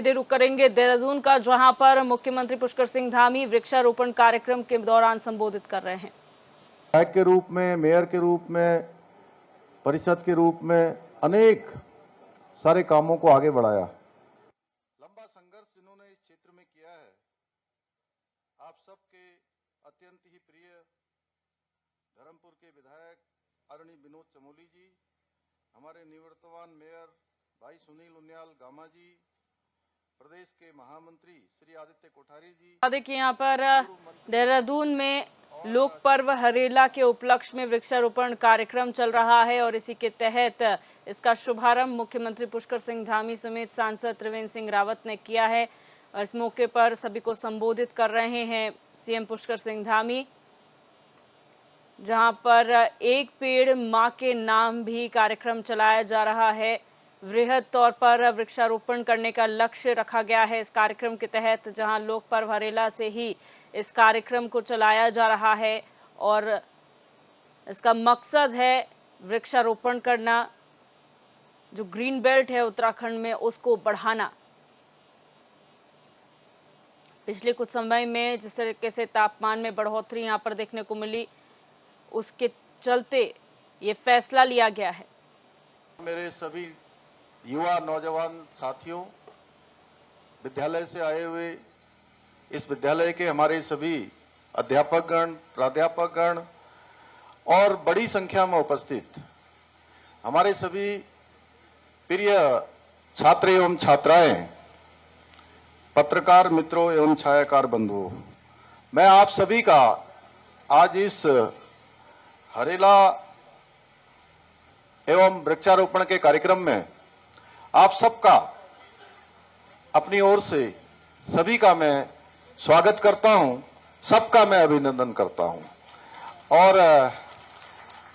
रुक करेंगे देहरादून का, जहां पर मुख्यमंत्री पुष्कर सिंह धामी वृक्षारोपण कार्यक्रम के दौरान संबोधित कर रहे हैं। विधायक के रूप में, मेयर के रूप में, परिषद के रूप में अनेक सारे कामों को आगे बढ़ाया। लंबा संघर्ष इन्होंने इस क्षेत्र में किया है। आप सबके अत्यंत ही प्रिय धर्मपुर के विधायक आदरणीय विनोद चमोली जी, हमारे निवर्तमान मेयर भाई सुनील उनियाल गामा जी, प्रदेश के महामंत्री श्री आदित्य कोठारी जी। देखिए यहाँ पर देहरादून में लोक पर्व हरेला के उपलक्ष्य में वृक्षारोपण कार्यक्रम चल रहा है और इसी के तहत इसका शुभारंभ मुख्यमंत्री पुष्कर सिंह धामी समेत सांसद त्रिवेंद्र सिंह रावत ने किया है। और इस मौके पर सभी को संबोधित कर रहे हैं सीएम पुष्कर सिंह धामी, जहां पर एक पेड़ मां के नाम भी कार्यक्रम चलाया जा रहा है। वृहद तौर पर वृक्षारोपण करने का लक्ष्य रखा गया है इस कार्यक्रम के तहत, जहां लोक पर्व हरेला से ही इस कार्यक्रम को चलाया जा रहा है और इसका मकसद है वृक्षारोपण करना, जो ग्रीन बेल्ट है उत्तराखंड में उसको बढ़ाना। पिछले कुछ समय में जिस तरीके से तापमान में बढ़ोतरी यहाँ पर देखने को मिली, उसके चलते ये फैसला लिया गया है। मेरे सभी युवा नौजवान साथियों, विद्यालय से आए हुए इस विद्यालय के हमारे सभी अध्यापकगण, प्राध्यापकगण और बड़ी संख्या में उपस्थित हमारे सभी प्रिय छात्र एवं छात्राएं, पत्रकार मित्रों एवं छायाकार बंधुओं, मैं आप सभी का आज इस हरेला एवं वृक्षारोपण के कार्यक्रम में आप सबका अपनी ओर से सभी का मैं स्वागत करता हूं, सबका मैं अभिनंदन करता हूं। और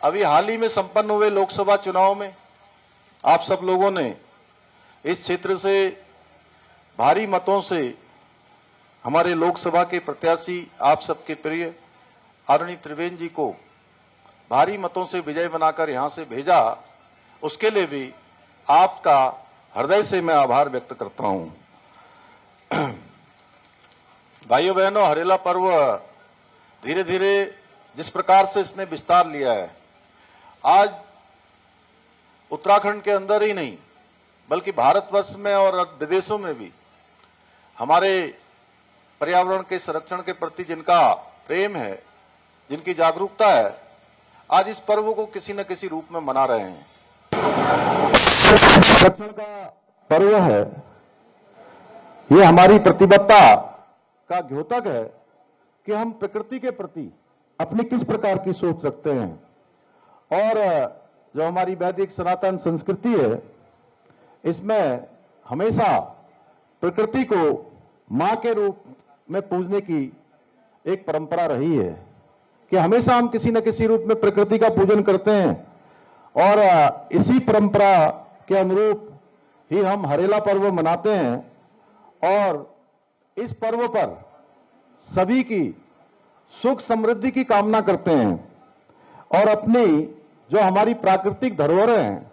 अभी हाल ही में संपन्न हुए लोकसभा चुनाव में आप सब लोगों ने इस क्षेत्र से भारी मतों से हमारे लोकसभा के प्रत्याशी आप सबके प्रिय आदरणीय त्रिवेंद्र जी को भारी मतों से विजय बनाकर यहां से भेजा। उसके लिए भी आपका हृदय से मैं आभार व्यक्त करता हूं। भाइयों बहनों, हरेला पर्व धीरे धीरे जिस प्रकार से इसने विस्तार लिया है, आज उत्तराखंड के अंदर ही नहीं बल्कि भारतवर्ष में और विदेशों में भी हमारे पर्यावरण के संरक्षण के प्रति जिनका प्रेम है, जिनकी जागरूकता है, आज इस पर्व को किसी न किसी रूप में मना रहे हैं। संरक्षण का पर्व है, ये हमारी प्रतिबद्धता का द्योतक है कि हम प्रकृति के प्रति अपनी किस प्रकार की सोच रखते हैं। और जो हमारी वैदिक सनातन संस्कृति है, इसमें हमेशा प्रकृति को मां के रूप में पूजने की एक परंपरा रही है कि हमेशा हम किसी न किसी रूप में प्रकृति का पूजन करते हैं। और इसी परंपरा के अनुरूप ही हम हरेला पर्व मनाते हैं और इस पर्व पर सभी की सुख समृद्धि की कामना करते हैं और अपनी जो हमारी प्राकृतिक धरोहर हैं,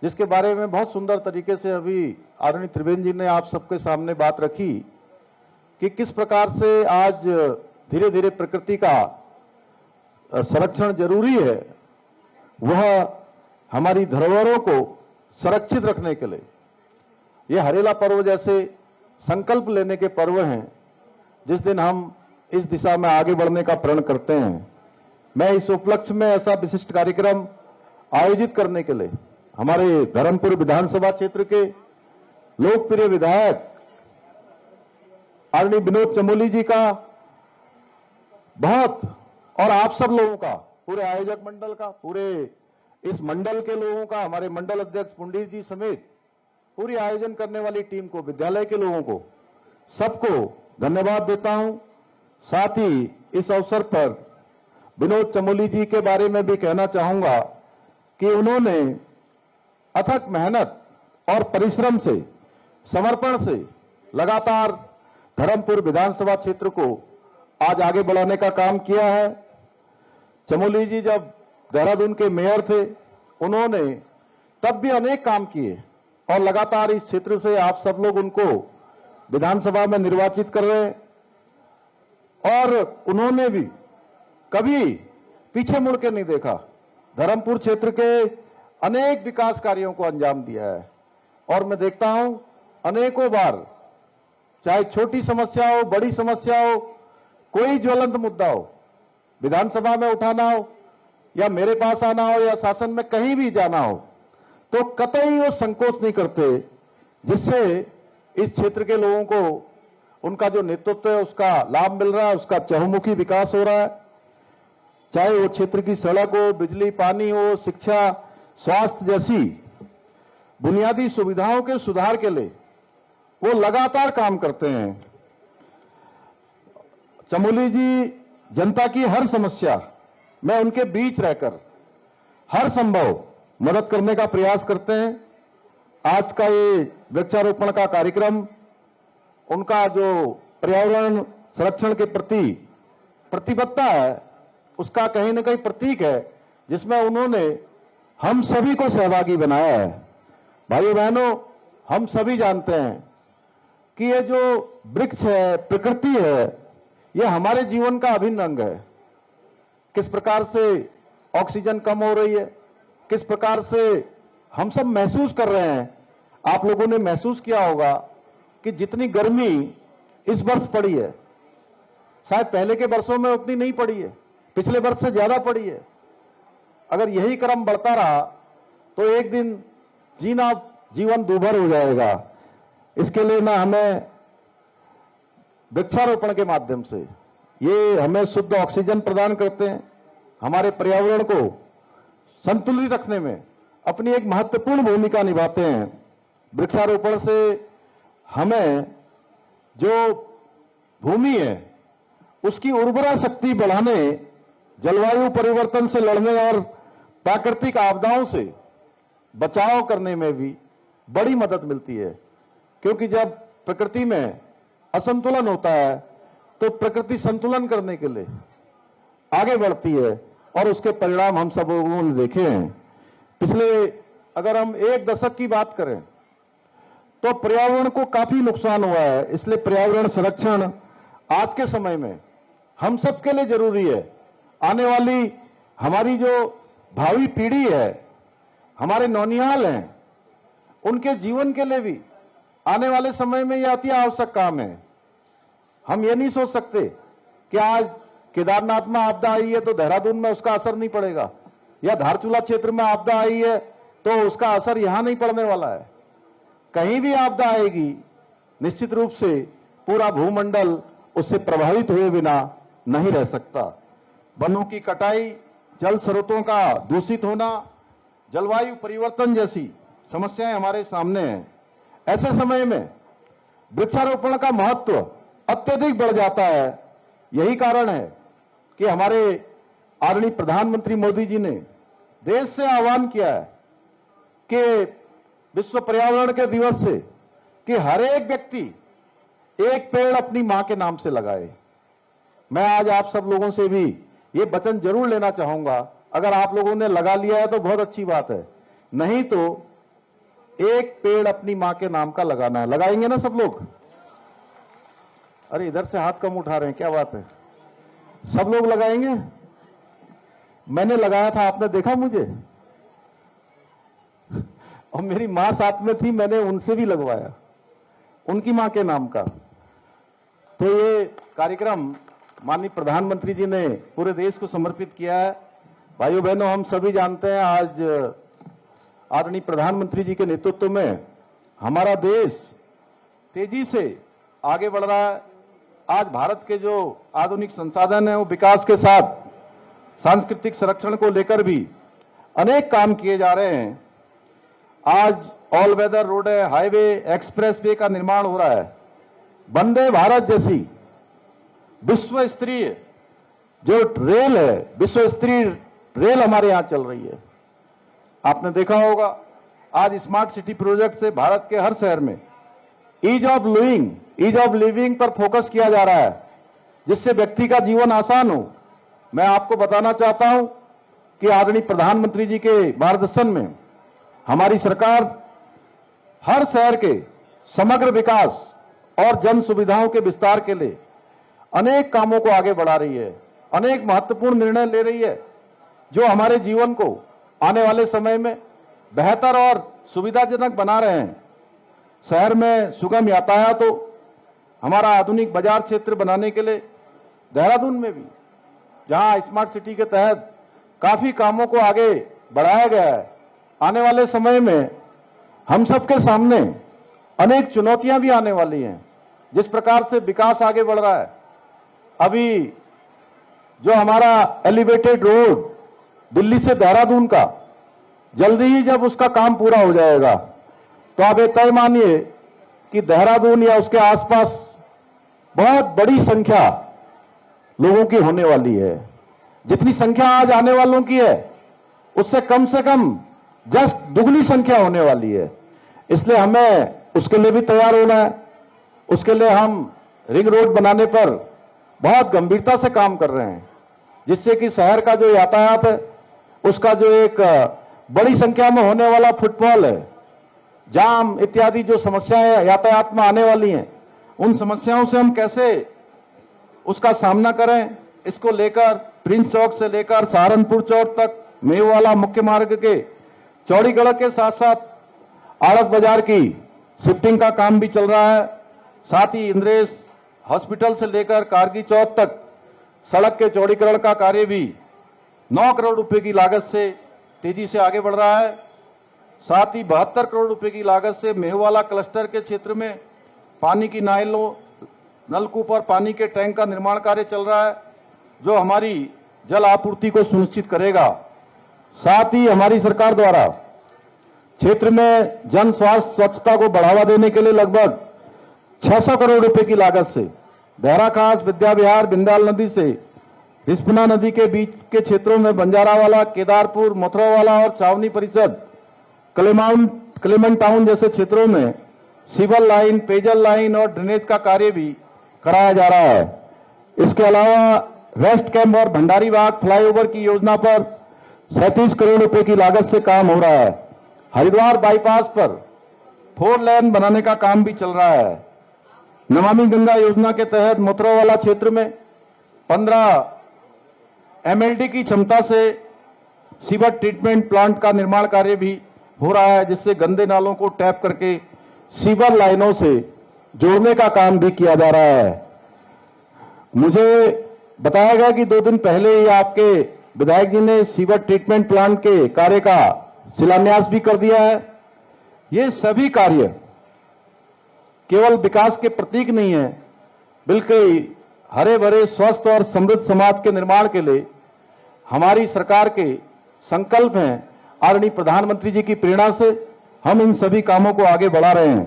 जिसके बारे में बहुत सुंदर तरीके से अभी आदरणीय त्रिवेंद्र जी ने आप सबके सामने बात रखी कि किस प्रकार से आज धीरे धीरे प्रकृति का संरक्षण जरूरी है, वह हमारी धरोहरों को संरक्षित रखने के लिए ये हरेला पर्व जैसे संकल्प लेने के पर्व हैं, जिस दिन हम इस दिशा में आगे बढ़ने का प्रण करते हैं। मैं इस उपलक्ष्य में ऐसा विशिष्ट कार्यक्रम आयोजित करने के लिए हमारे धर्मपुर विधानसभा क्षेत्र के लोकप्रिय विधायक आदरणीय विनोद चमोली जी का बहुत, और आप सब लोगों का, पूरे आयोजक मंडल का, पूरे इस मंडल के लोगों का, हमारे मंडल अध्यक्ष पुंडीर जी समेत पूरी आयोजन करने वाली टीम को, विद्यालय के लोगों को, सबको धन्यवाद देता हूं। साथ ही इस अवसर पर विनोद चमोली जी के बारे में भी कहना चाहूंगा कि उन्होंने अथक मेहनत और परिश्रम से, समर्पण से लगातार धर्मपुर विधानसभा क्षेत्र को आज आगे बढ़ाने का काम किया है। चमोली जी जब देहरादून के मेयर थे, उन्होंने तब भी अनेक काम किए और लगातार इस क्षेत्र से आप सब लोग उनको विधानसभा में निर्वाचित कर रहे हैं और उन्होंने भी कभी पीछे मुड़ के नहीं देखा। धर्मपुर क्षेत्र के अनेक विकास कार्यों को अंजाम दिया है और मैं देखता हूं अनेकों बार, चाहे छोटी समस्या हो, बड़ी समस्या हो, कोई ज्वलंत मुद्दा हो, विधानसभा में उठाना हो या मेरे पास आना हो या शासन में कहीं भी जाना हो, तो कतई वो संकोच नहीं करते, जिससे इस क्षेत्र के लोगों को उनका जो नेतृत्व है उसका लाभ मिल रहा है, उसका चहुमुखी विकास हो रहा है। चाहे वो क्षेत्र की सड़क हो, बिजली पानी हो, शिक्षा, स्वास्थ्य जैसी बुनियादी सुविधाओं के सुधार के लिए वो लगातार काम करते हैं। चमोली जी जनता की हर समस्या में उनके बीच रहकर हर संभव मदद करने का प्रयास करते हैं। आज का ये वृक्षारोपण का कार्यक्रम उनका जो पर्यावरण संरक्षण के प्रति प्रतिबद्धता है उसका कहीं न कहीं प्रतीक है, जिसमें उन्होंने हम सभी को सहभागी बनाया है। भाइयों बहनों, हम सभी जानते हैं कि ये जो वृक्ष है, प्रकृति है, ये हमारे जीवन का अभिन्न अंग है। किस प्रकार से ऑक्सीजन कम हो रही है, किस प्रकार से हम सब महसूस कर रहे हैं। आप लोगों ने महसूस किया होगा कि जितनी गर्मी इस वर्ष पड़ी है, शायद पहले के वर्षों में उतनी नहीं पड़ी है, पिछले वर्ष से ज्यादा पड़ी है। अगर यही क्रम बढ़ता रहा तो एक दिन जीवन दूभर हो जाएगा। इसके लिए ना हमें वृक्षारोपण के माध्यम से ये हमें शुद्ध ऑक्सीजन प्रदान करते हैं, हमारे पर्यावरण को संतुलित रखने में अपनी एक महत्वपूर्ण भूमिका निभाते हैं। वृक्षारोपण से हमें जो भूमि है उसकी उर्वरा शक्ति बढ़ाने, जलवायु परिवर्तन से लड़ने और प्राकृतिक आपदाओं से बचाव करने में भी बड़ी मदद मिलती है। क्योंकि जब प्रकृति में असंतुलन होता है तो प्रकृति संतुलन करने के लिए आगे बढ़ती है और उसके परिणाम हम सब लोगों ने देखे हैं। पिछले अगर हम एक दशक की बात करें तो पर्यावरण को काफी नुकसान हुआ है। इसलिए पर्यावरण संरक्षण आज के समय में हम सबके लिए जरूरी है। आने वाली हमारी जो भावी पीढ़ी है, हमारे नौनिहाल हैं, उनके जीवन के लिए भी आने वाले समय में यह अति आवश्यक काम है। हम ये नहीं सोच सकते कि आज केदारनाथ में आपदा आई है तो देहरादून में उसका असर नहीं पड़ेगा, या धारचूला क्षेत्र में आपदा आई है तो उसका असर यहां नहीं पड़ने वाला है। कहीं भी आपदा आएगी, निश्चित रूप से पूरा भूमंडल उससे प्रभावित हुए बिना नहीं रह सकता। वनों की कटाई, जल स्रोतों का दूषित होना, जलवायु परिवर्तन जैसी समस्याएं हमारे सामने हैं। ऐसे समय में वृक्षारोपण का महत्व अत्यधिक बढ़ जाता है। यही कारण है कि हमारे आदरणीय प्रधानमंत्री मोदी जी ने देश से आह्वान किया है कि विश्व पर्यावरण के दिवस से कि हर एक व्यक्ति एक पेड़ अपनी मां के नाम से लगाए। मैं आज आप सब लोगों से भी ये वचन जरूर लेना चाहूंगा। अगर आप लोगों ने लगा लिया है तो बहुत अच्छी बात है, नहीं तो एक पेड़ अपनी मां के नाम का लगाना है। लगाएंगे ना सब लोग? अरे इधर से हाथ कम उठा रहे हैं, क्या बात है? सब लोग लगाएंगे? मैंने लगाया था, आपने देखा मुझे? और मेरी मां साथ में थी, मैंने उनसे भी लगवाया, उनकी मां के नाम का। तो ये कार्यक्रम माननीय प्रधानमंत्री जी ने पूरे देश को समर्पित किया है। भाइयों बहनों, हम सभी जानते हैं आज आदरणीय प्रधानमंत्री जी के नेतृत्व में हमारा देश तेजी से आगे बढ़ रहा है। आज भारत के जो आधुनिक संसाधन हैं वो विकास के साथ सांस्कृतिक संरक्षण को लेकर भी अनेक काम किए जा रहे हैं। आज ऑल वेदर रोड है, हाईवे, एक्सप्रेस वे का निर्माण हो रहा है। वंदे भारत जैसी विश्व स्तरीय जो रेल है, विश्व स्तरीय रेल हमारे यहां चल रही है। आपने देखा होगा आज स्मार्ट सिटी प्रोजेक्ट से भारत के हर शहर में ईज ऑफ लिविंग पर फोकस किया जा रहा है, जिससे व्यक्ति का जीवन आसान हो। मैं आपको बताना चाहता हूं कि आदरणीय प्रधानमंत्री जी के मार्गदर्शन में हमारी सरकार हर शहर के समग्र विकास और जन सुविधाओं के विस्तार के लिए अनेक कामों को आगे बढ़ा रही है, अनेक महत्वपूर्ण निर्णय ले रही है जो हमारे जीवन को आने वाले समय में बेहतर और सुविधाजनक बना रहे हैं। शहर में सुगम यातायात हो, हमारा आधुनिक बाजार क्षेत्र बनाने के लिए देहरादून में भी जहां स्मार्ट सिटी के तहत काफी कामों को आगे बढ़ाया गया है, आने वाले समय में हम सबके सामने अनेक चुनौतियां भी आने वाली हैं। जिस प्रकार से विकास आगे बढ़ रहा है, अभी जो हमारा एलिवेटेड रोड दिल्ली से देहरादून का, जल्दी ही जब उसका काम पूरा हो जाएगा तो आप ये तय मानिए कि देहरादून या उसके आसपास बहुत बड़ी संख्या लोगों की होने वाली है। जितनी संख्या आज आने वालों की है उससे कम से कम जस्ट दुगनी संख्या होने वाली है। इसलिए हमें उसके लिए भी तैयार होना है। उसके लिए हम रिंग रोड बनाने पर बहुत गंभीरता से काम कर रहे हैं, जिससे कि शहर का जो यातायात है उसका जो एक बड़ी संख्या में होने वाला फुटफॉल है, जाम इत्यादि जो समस्याएं यातायात में आने वाली हैं, उन समस्याओं से हम कैसे उसका सामना करें, इसको लेकर प्रिंस चौक से लेकर सहारनपुर चौक तक मेवाला मुख्य मार्ग के चौड़ीगढ़ के साथ साथ आड़त बाजार की शिफ्टिंग का काम भी चल रहा है। साथ ही इंद्रेश हॉस्पिटल से लेकर कारगी चौक तक सड़क के चौड़ीकरण का कार्य भी 9 करोड़ रुपए की लागत से तेजी से आगे बढ़ रहा है। साथ ही 72 करोड़ रुपए की लागत से मेहवाला क्लस्टर के क्षेत्र में पानी की नालों, नलकूप और पानी के टैंक का निर्माण कार्य चल रहा है, जो हमारी जल आपूर्ति को सुनिश्चित करेगा। साथ ही हमारी सरकार द्वारा क्षेत्र में जन स्वास्थ्य स्वच्छता को बढ़ावा देने के लिए लगभग 600 करोड़ रुपए की लागत से देहराखास, विद्या विहार, बिंदाल नदी से रिस्पना नदी के बीच के क्षेत्रों में बंजारावाला, केदारपुर, मथुरावाला और छावनी परिषद, क्लेमेंट टाउन जैसे क्षेत्रों में सिविल लाइन, पेयजल लाइन और ड्रेनेज का कार्य भी कराया जा रहा है। इसके अलावा रेस्ट कैंप और भंडारी बाग फ्लाईओवर की योजना पर 37 करोड़ रुपए की लागत से काम हो रहा है। हरिद्वार बाईपास पर 4 लेन बनाने का काम भी चल रहा है। नमामि गंगा योजना के तहत मथुरावाला क्षेत्र में 15 MLD की क्षमता से सीवर ट्रीटमेंट प्लांट का निर्माण कार्य भी हो रहा है, जिससे गंदे नालों को टैप करके सीवर लाइनों से जोड़ने का काम भी किया जा रहा है। मुझे बताया गया कि 2 दिन पहले ही आपके विधायक जी ने सीवर ट्रीटमेंट प्लांट के कार्य का शिलान्यास भी कर दिया है। ये सभी कार्य केवल विकास के प्रतीक नहीं है, बल्कि हरे भरे स्वस्थ और समृद्ध समाज के निर्माण के लिए हमारी सरकार के संकल्प हैं। आदरणीय प्रधानमंत्री जी की प्रेरणा से हम इन सभी कामों को आगे बढ़ा रहे हैं।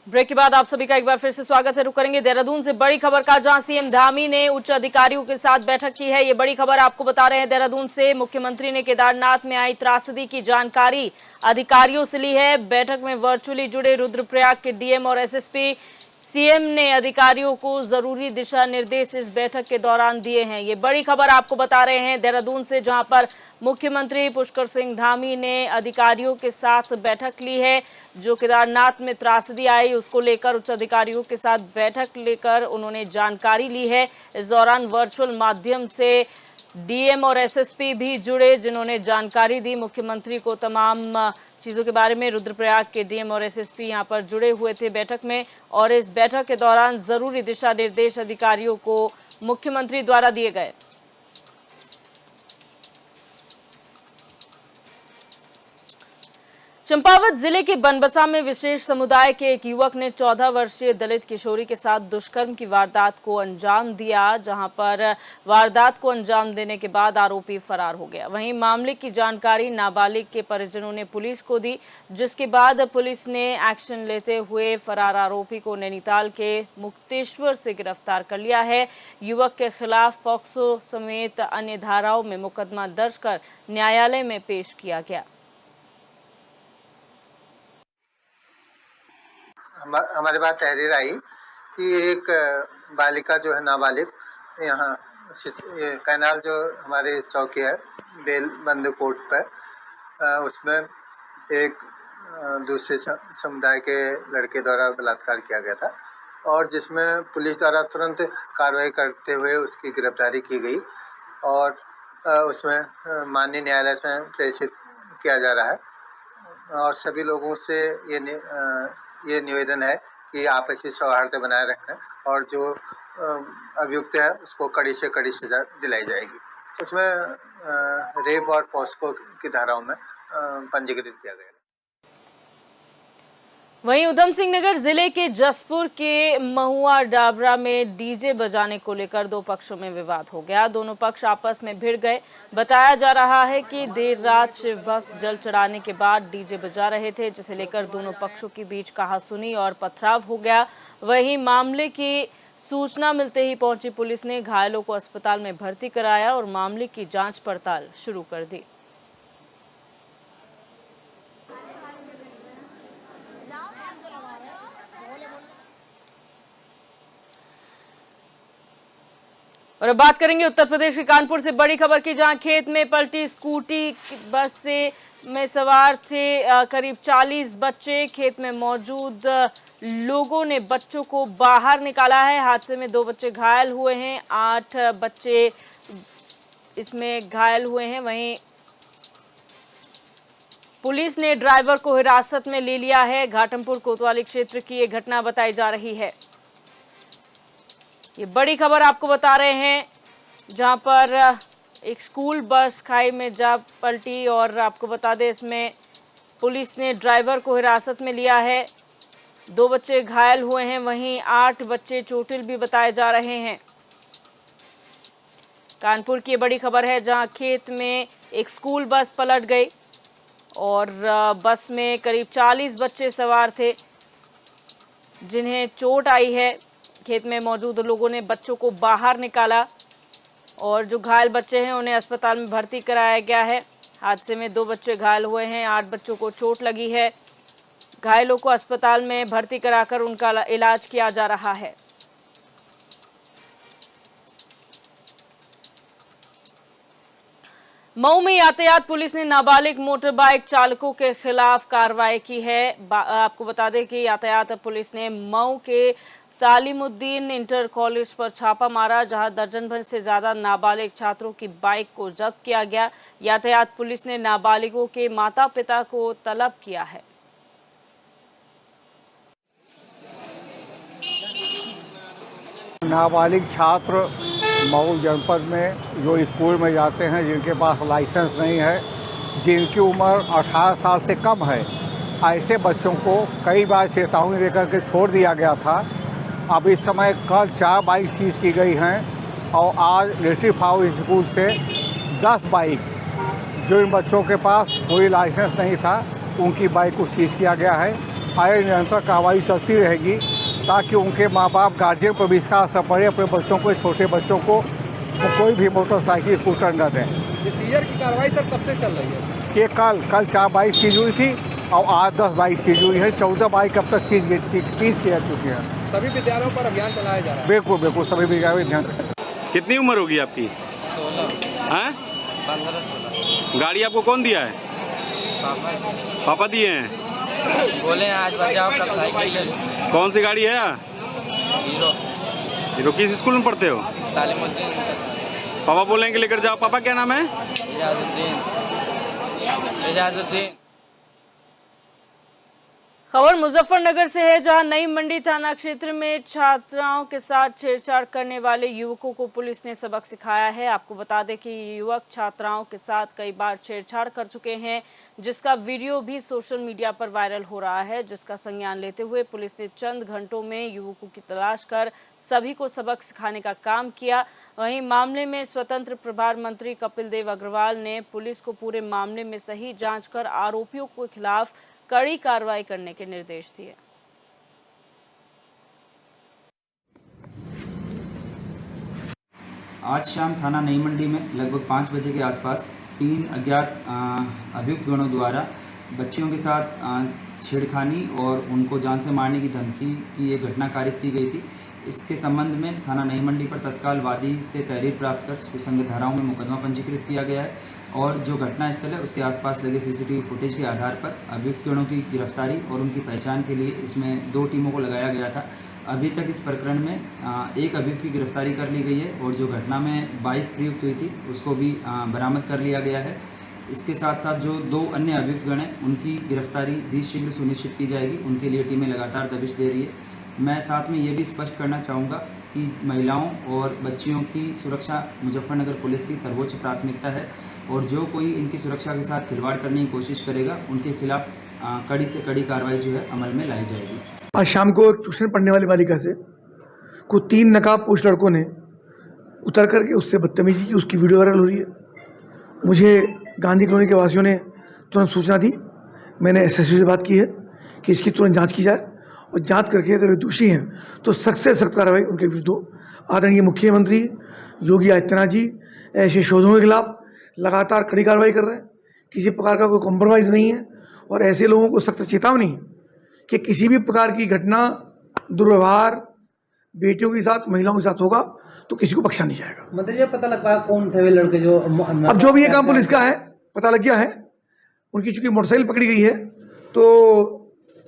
ब्रेक के बाद आप सभी का एक बार फिर से स्वागत है। रुक करेंगे देहरादून से बड़ी खबर का, जहां सीएम धामी ने उच्च अधिकारियों के साथ बैठक की है। ये बड़ी खबर आपको बता रहे हैं देहरादून से। मुख्यमंत्री ने केदारनाथ में आई त्रासदी की जानकारी अधिकारियों से ली है। बैठक में वर्चुअली जुड़े रुद्रप्रयाग के डीएम और एसएसपी, सीएम ने अधिकारियों को जरूरी दिशा निर्देश इस बैठक के दौरान दिए हैं। ये बड़ी खबर आपको बता रहे हैं देहरादून से, जहां पर मुख्यमंत्री पुष्कर सिंह धामी ने अधिकारियों के साथ बैठक ली है। जो केदारनाथ में त्रासदी आई उसको लेकर उच्च अधिकारियों के साथ बैठक लेकर उन्होंने जानकारी ली है। इस दौरान वर्चुअल माध्यम से डीएम और एसएसपी भी जुड़े, जिन्होंने जानकारी दी मुख्यमंत्री को तमाम चीज़ों के बारे में। रुद्रप्रयाग के डीएम और एसएसपी यहां पर जुड़े हुए थे बैठक में, और इस बैठक के दौरान जरूरी दिशा निर्देश अधिकारियों को मुख्यमंत्री द्वारा दिए गए। चंपावत जिले के बनबसा में विशेष समुदाय के एक युवक ने 14 वर्षीय दलित किशोरी के साथ दुष्कर्म की वारदात को अंजाम दिया, जहां पर वारदात को अंजाम देने के बाद आरोपी फरार हो गया। वहीं मामले की जानकारी नाबालिग के परिजनों ने पुलिस को दी, जिसके बाद पुलिस ने एक्शन लेते हुए फरार आरोपी को नैनीताल के मुक्तेश्वर से गिरफ्तार कर लिया है। युवक के खिलाफ पॉक्सो समेत अन्य धाराओं में मुकदमा दर्ज कर न्यायालय में पेश किया गया। हमारे पास तहरीर आई कि एक बालिका जो है, नाबालिग, यहाँ कैनाल जो हमारे चौकी है बेल बंद कोर्ट पर, उसमें एक दूसरे समुदाय के लड़के द्वारा बलात्कार किया गया था और जिसमें पुलिस द्वारा तुरंत कार्रवाई करते हुए उसकी गिरफ्तारी की गई और उसमें माननीय न्यायालय में प्रेषित किया जा रहा है और सभी लोगों से ये निवेदन है कि आपसी सौहार्द बनाए रखें और जो अभियुक्त है उसको कड़ी से कड़ी सजा दिलाई जाएगी। उसमें रेप और पॉस्को की धाराओं में पंजीकृत किया गया। वहीं उधम सिंह नगर जिले के जसपुर के महुआ डाबरा में डीजे बजाने को लेकर दो पक्षों में विवाद हो गया। दोनों पक्ष आपस में भिड़ गए। बताया जा रहा है कि देर रात शिव भक्त जल चढ़ाने के बाद डीजे बजा रहे थे, जिसे लेकर दोनों पक्षों के बीच कहासुनी और पथराव हो गया। वहीं मामले की सूचना मिलते ही पहुंची पुलिस ने घायलों को अस्पताल में भर्ती कराया और मामले की जांच पड़ताल शुरू कर दी। और अब बात करेंगे उत्तर प्रदेश के कानपुर से बड़ी खबर की, जहां खेत में पलटी स्कूटी बस से में सवार थे करीब 40 बच्चे। खेत में मौजूद लोगों ने बच्चों को बाहर निकाला है। हादसे में 2 बच्चे घायल हुए हैं, 8 बच्चे इसमें घायल हुए हैं। वहीं पुलिस ने ड्राइवर को हिरासत में ले लिया है। घाटमपुर कोतवाली क्षेत्र की ये घटना बताई जा रही है। ये बड़ी खबर आपको बता रहे हैं, जहां पर एक स्कूल बस खाई में जा पलटी और आपको बता दें इसमें पुलिस ने ड्राइवर को हिरासत में लिया है। 2 बच्चे घायल हुए हैं, वहीं 8 बच्चे चोटिल भी बताए जा रहे हैं। कानपुर की बड़ी खबर है, जहां खेत में एक स्कूल बस पलट गई और बस में करीब 40 बच्चे सवार थे जिन्हें चोट आई है। खेत में मौजूद लोगों ने बच्चों को बाहर निकाला और जो घायल बच्चे हैं उन्हें अस्पताल में भर्ती कराया गया है। हादसे में 2 बच्चे घायल हुए हैं, 8 बच्चों को चोट लगी है। घायलों को अस्पताल में भर्ती कराकर उनका इलाज किया जा रहा है। मऊ में यातायात पुलिस ने नाबालिग मोटर बाइक चालकों के खिलाफ कार्रवाई की है। आपको बता दें कि यातायात पुलिस ने मऊ के तालिमुद्दीन इंटर कॉलेज पर छापा मारा, जहां दर्जन भर से ज्यादा नाबालिग छात्रों की बाइक को जब्त किया गया। यातायात पुलिस ने नाबालिगों के माता पिता को तलब किया है। नाबालिग छात्र मऊ जनपद में जो स्कूल में जाते हैं, जिनके पास लाइसेंस नहीं है, जिनकी उम्र 18 साल से कम है, ऐसे बच्चों को कई बार चेतावनी देकर के छोड़ दिया गया था। अब इस समय कल 4 बाइक सीज की गई हैं और आज लिटिल फ्लावर स्कूल से 10 बाइक, जो इन बच्चों के पास कोई लाइसेंस नहीं था, उनकी बाइक को सीज किया गया है। आगे निरंतर कार्रवाई चलती रहेगी ताकि उनके माँ बाप गार्जियन पर भी इसका असर पड़े, अपने बच्चों को, छोटे बच्चों को कोई भी मोटरसाइकिल स्कूटर न दें। सीजर की कार्रवाई सर कब से चल रही है? ये कल 4 बाइक सीज हुई थी और आज 10 बाइक सीज हुई है। 14 बाइक अब तक सीज किया चुकी है। सभी विद्यालयों पर अभियान चलाया जा रहा है? बिल्कुल सभी विद्यालयों में ध्यान। कितनी उम्र होगी आपकी? 16। हैं? 15-16। गाड़ी आपको कौन दिया है? पापा दिए हैं? बोले आज बजाओ, कल साइकिल ले लो। कौन सी गाड़ी है? हीरो। किस स्कूल में पढ़ते हो? तालिमुद्दीन। पापा बोलेंगे लेकर जाओ। पापा क्या नाम है? एजाजुद्दीन। खबर मुजफ्फरनगर से है, जहां नई मंडी थाना क्षेत्र में छात्राओं के साथ छेड़छाड़ करने वाले युवकों को पुलिस ने सबक सिखाया है। आपको बता दें कि ये युवक छात्राओं के साथ कई बार छेड़छाड़ कर चुके हैं, जिसका वीडियो भी सोशल मीडिया पर वायरल हो रहा है, जिसका संज्ञान लेते हुए पुलिस ने चंद घंटों में युवकों की तलाश कर सभी को सबक सिखाने का काम किया। वहीं मामले में स्वतंत्र प्रभार मंत्री कपिल देव अग्रवाल ने पुलिस को पूरे मामले में सही जांच कर आरोपियों के खिलाफ कड़ी कार्रवाई करने के निर्देश दिए। आज शाम थाना नई मंडी में लगभग 5 बजे के आसपास 3 अज्ञात अभियुक्त गणों द्वारा बच्चियों के साथ छेड़खानी और उनको जान से मारने की धमकी की एक घटना कारित की गई थी। इसके संबंध में थाना नई मंडी पर तत्काल वादी से तहरीर प्राप्त कर सुसंगत धाराओं में मुकदमा पंजीकृत किया गया है और जो घटना स्थल है उसके आसपास लगे सीसीटीवी फुटेज के आधार पर अभियुक्तों की गिरफ्तारी और उनकी पहचान के लिए इसमें 2 टीमों को लगाया गया था। अभी तक इस प्रकरण में एक अभियुक्त की गिरफ्तारी कर ली गई है और जो घटना में बाइक प्रयुक्त हुई थी उसको भी बरामद कर लिया गया है। इसके साथ साथ जो 2 अन्य अभियुक्तगण हैं उनकी गिरफ्तारी भी शीघ्र सुनिश्चित की जाएगी। उनके लिए टीमें लगातार दबिश दे रही है। मैं साथ में ये भी स्पष्ट करना चाहूँगा कि महिलाओं और बच्चियों की सुरक्षा मुजफ्फरनगर पुलिस की सर्वोच्च प्राथमिकता है और जो कोई इनकी सुरक्षा के साथ खिलवाड़ करने की कोशिश करेगा उनके खिलाफ कड़ी से कड़ी कार्रवाई जो है अमल में लाई जाएगी। आज शाम को एक ट्यूशन पढ़ने वाली बालिका से को 3 नकाबपोश लड़कों ने उतर करके उससे बदतमीजी की, उसकी वीडियो वायरल हो रही है। मुझे गांधी कॉलोनी के वासियों ने तुरंत सूचना दी। मैंने एसएसपी से बात की है कि इसकी तुरंत जांच की जाए और जांच करके अगर वे दोषी हैं तो सख्त से सख्त कार्रवाई उनके विरुद्ध हो। आदरणीय मुख्यमंत्री योगी आदित्यनाथ जी ऐसे शोधों के खिलाफ लगातार कड़ी कार्रवाई कर रहे हैं। किसी प्रकार का कोई कॉम्प्रोमाइज़ नहीं है और ऐसे लोगों को सख्त चेतावनी है कि किसी भी प्रकार की घटना, दुर्व्यवहार बेटियों के साथ, महिलाओं के साथ होगा तो किसी को बख्शा नहीं जाएगा। मतलब ये पता लग पाया कौन थे वे लड़के जो अब जो भी ये काम पुलिस का है पता लग गया है। उनकी चूंकि मोटरसाइकिल पकड़ी गई है तो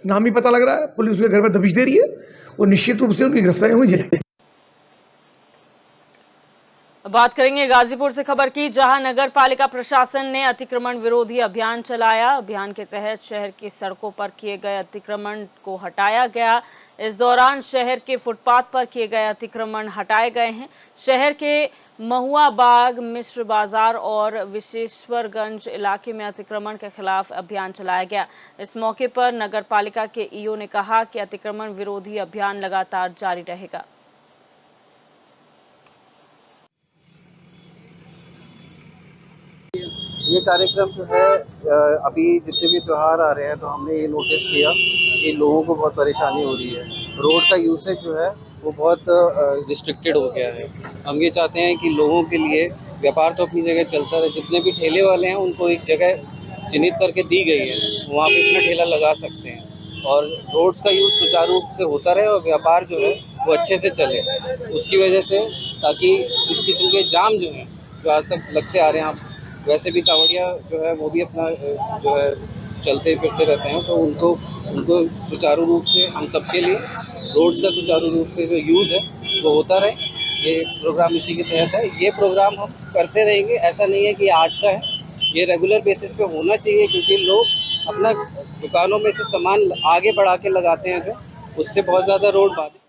नाम भी पता लग रहा है। पुलिस उसके घर पर दबिश दे रही है और निश्चित रूप से उनकी गिरफ्तारी हुई जाएगी। बात करेंगे गाजीपुर से खबर की, जहां नगर पालिका प्रशासन ने अतिक्रमण विरोधी अभियान चलाया। अभियान के तहत शहर की सड़कों पर किए गए अतिक्रमण को हटाया गया। इस दौरान शहर के फुटपाथ पर किए गए अतिक्रमण हटाए गए हैं। शहर के महुआ बाग, मिश्र बाजार और विशेश्वरगंज इलाके में अतिक्रमण के खिलाफ अभियान चलाया गया। इस मौके पर नगर पालिका के ईओ ने कहा कि अतिक्रमण विरोधी अभियान लगातार जारी रहेगा। ये कार्यक्रम जो है अभी जितने भी त्यौहार आ रहे हैं तो हमने ये नोटिस किया कि लोगों को बहुत परेशानी हो रही है। रोड का यूसेज जो है वो बहुत रिस्ट्रिक्टेड हो गया है। हम ये चाहते हैं कि लोगों के लिए व्यापार तो अपनी जगह चलता रहे। जितने भी ठेले वाले हैं उनको एक जगह चिन्हित करके दी गई है, वहाँ पे अपना ठेला लगा सकते हैं और रोड्स का यूज़ सुचारू रूप से होता रहे और व्यापार जो है वो अच्छे से चले। उसकी वजह से ताकि इस किस्म के जाम जो हैं जो आज तक लगते आ रहे हैं, आप वैसे भी कांवड़िया जो है वो भी अपना जो है चलते फिरते रहते हैं, तो उनको सुचारू रूप से हम सबके लिए रोड्स का सुचारू रूप से जो यूज़ है वो होता रहे। ये प्रोग्राम इसी के तहत है। ये प्रोग्राम हम करते रहेंगे। ऐसा नहीं है कि आज का है, ये रेगुलर बेसिस पे होना चाहिए क्योंकि लोग अपना दुकानों में से सामान आगे बढ़ा के लगाते हैं जो उससे बहुत ज़्यादा रोड बाधित